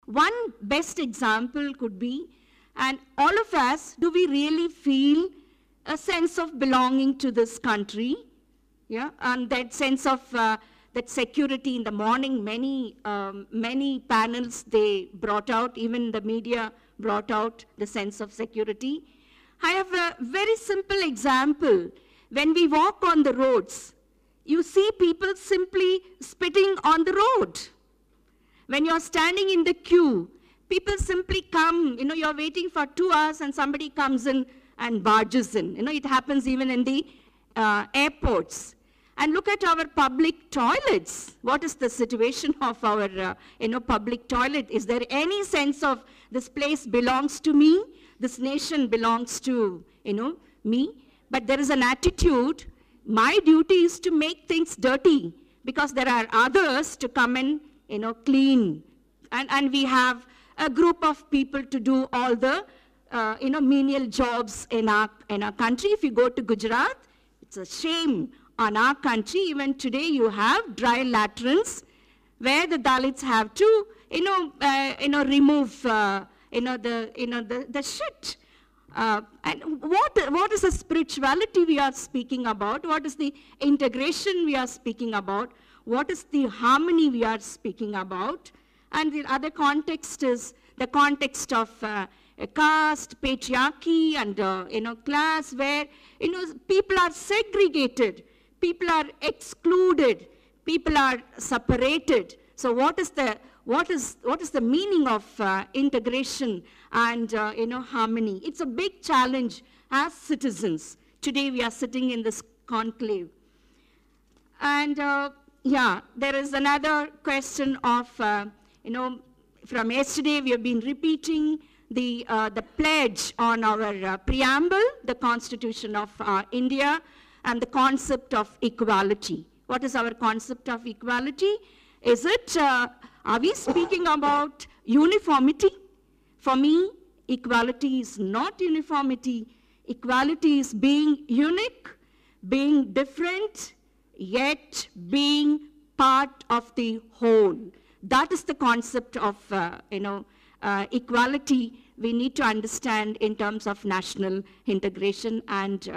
One best example could be, and all of us, do we really feel a sense of belonging to this country? Yeah, and that sense of that security. In the morning, many panels they brought out, even the media brought out the sense of security. I have a very simple example. When we walk on the roads, you see people simply spitting on the road. When you're standing in the queue, people simply come, you're waiting for 2 hours and somebody comes in and barges in. It happens even in the airports. And look at our public toilets. What is the situation of our, public toilet? Is there any sense of this place belongs to me? This nation belongs to, me? But there is an attitude, my duty is to make things dirty because there are others to come and, clean. And we have a group of people to do all the, menial jobs in our country. If you go to Gujarat, it's a shame on our country. Even today you have dry latrines where the Dalits have to, remove, the shit. And what is the spirituality we are speaking about? What is the integration we are speaking about? What is the harmony we are speaking about? And the other context is the context of caste, patriarchy, and class, where people are segregated, people are excluded, people are separated. So what is the meaning of integration and harmony? It's a big challenge as citizens. Today we are sitting in this conclave. And there is another question of, from yesterday we have been repeating the pledge on our preamble, the Constitution of India, and the concept of equality. What is our concept of equality? Is it, are we speaking about uniformity? For me, equality is not uniformity. Equality is being unique, being different, yet being part of the whole. That is the concept of, equality we need to understand in terms of national integration and,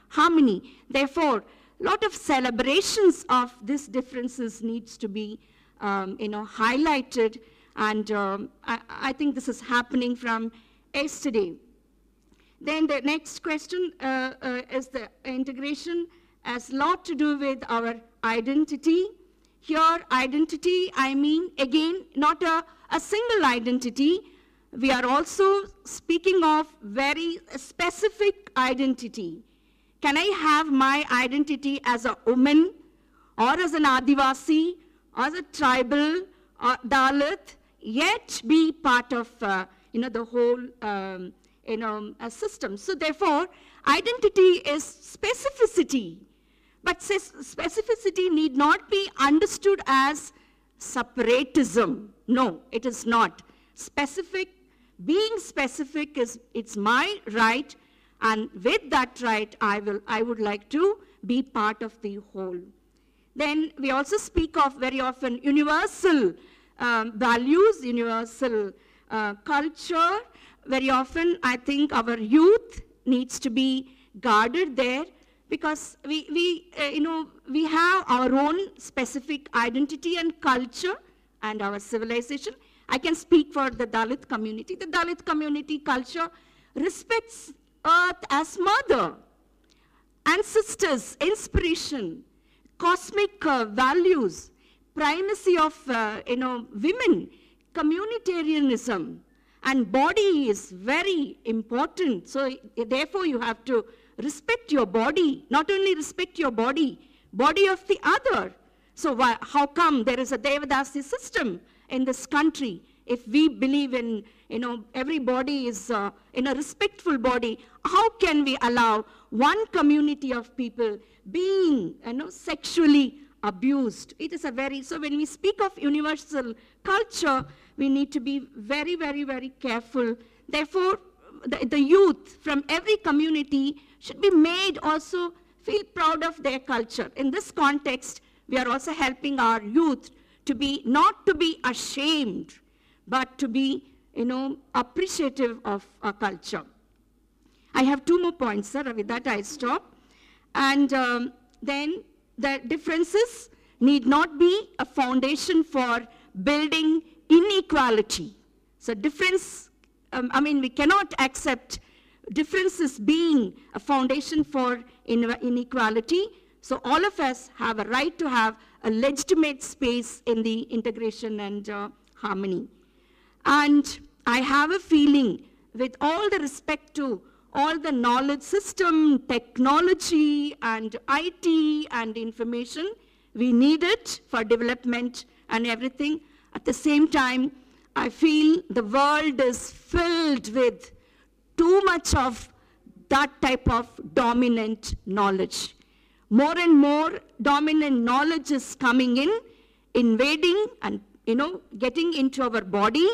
harmony. Therefore, a lot of celebrations of these differences needs to be, highlighted, and I think this is happening from yesterday. Then the next question is the integration has a lot to do with our identity. Here, identity, I mean, again, not a single identity. We are also speaking of very specific identity. Can I have my identity as a woman, or as an Adivasi, or as a tribal, or Dalit, yet be part of, the whole, system? So therefore, identity is specificity. But specificity need not be understood as separatism. No, it is not. Being specific it's my right, and with that right, I would like to be part of the whole. Then we also speak of very often universal values, universal culture. Very often, I think our youth needs to be guarded there, because we have our own specific identity and culture and our civilization. I can speak for the Dalit community. The Dalit community culture respects earth as mother, ancestors, inspiration, cosmic values, primacy of women, communitarianism, and body is very important. So therefore you have to respect your body, not only respect your body of the other. So how come there is a Devadasi system in this country? If we believe in, every body is in a respectful body, how can we allow one community of people being, sexually abused? It is so when we speak of universal culture, we need to be very, very, very careful. Therefore, the youth from every community should be made also feel proud of their culture. In this context, we are also helping our youth to be, not to be ashamed, but to be, appreciative of our culture. I have 2 more points, sir. With that, I stop. And then the differences need not be a foundation for building inequality. So difference, we cannot accept differences being a foundation for inequality. So all of us have a right to have a legitimate space in the integration and harmony. And I have a feeling, with all the respect to all the knowledge system, technology, and IT and information, we need it for development and everything. At the same time, I feel the world is filled with too much of that type of dominant knowledge. More and more dominant knowledge is coming in, invading and, getting into our body.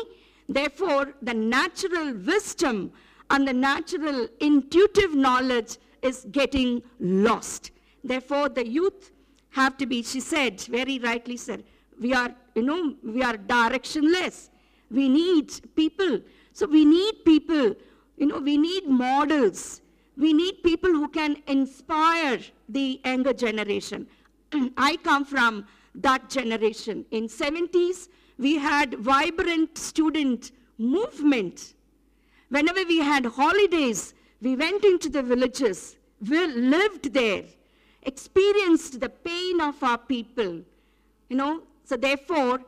Therefore, the natural wisdom and the natural intuitive knowledge is getting lost. Therefore, the youth have to be, she said, very rightly said, we are directionless. We need people. So we need people, we need models. We need people who can inspire the younger generation. I come from that generation. In 70s, we had vibrant student movement. Whenever we had holidays, we went into the villages, we lived there, experienced the pain of our people. So therefore,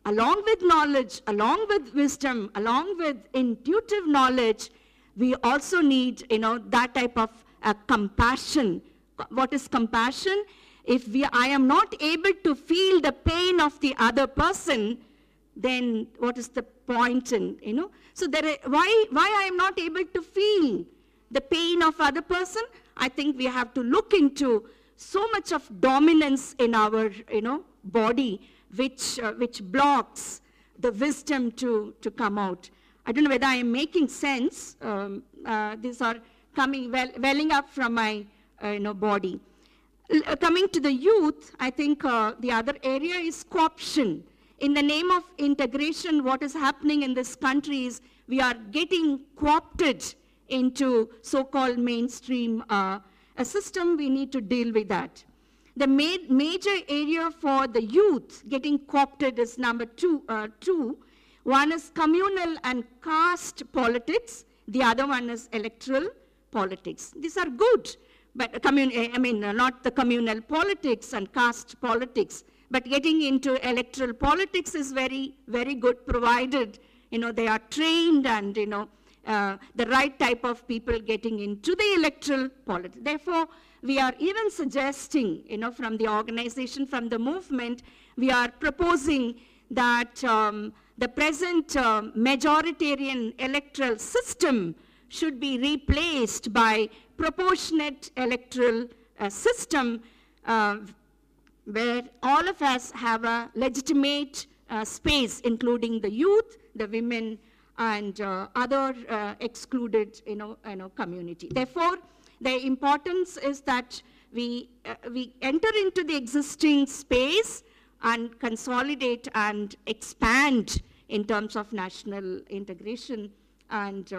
along with knowledge, along with wisdom, along with intuitive knowledge, we also need, that type of compassion. What is compassion? If I am not able to feel the pain of the other person, then what is the point in, So why I am not able to feel the pain of other person? I think we have to look into so much of dominance in our, body, which blocks the wisdom to come out. I don't know whether I am making sense. These are welling up from my, body. Coming to the youth, I think the other area is co-option. In the name of integration, what is happening in this country is we are getting co-opted into so-called mainstream a system. We need to deal with that. The major area for the youth getting co-opted is number two. One is communal and caste politics. The other one is electoral politics. These are good, but not the communal politics and caste politics. But getting into electoral politics is very, very good, provided, they are trained and, the right type of people getting into the electoral politics. Therefore, we are even suggesting, from the organization, from the movement, we are proposing that the present majoritarian electoral system should be replaced by proportionate electoral system where all of us have a legitimate space, including the youth, the women, and other excluded, community. Therefore, the importance is that we enter into the existing space and consolidate and expand in terms of national integration. And,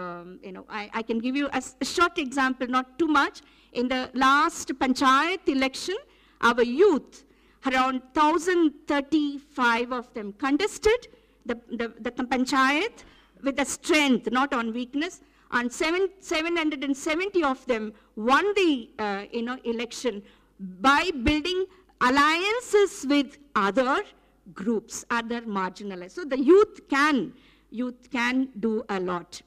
I can give you a short example, not too much. In the last Panchayat election, our youth, around 1,035 of them contested the Panchayat with a strength, not on weakness, and 770 of them won the election by building alliances with other groups, other marginalized. So the youth can do a lot.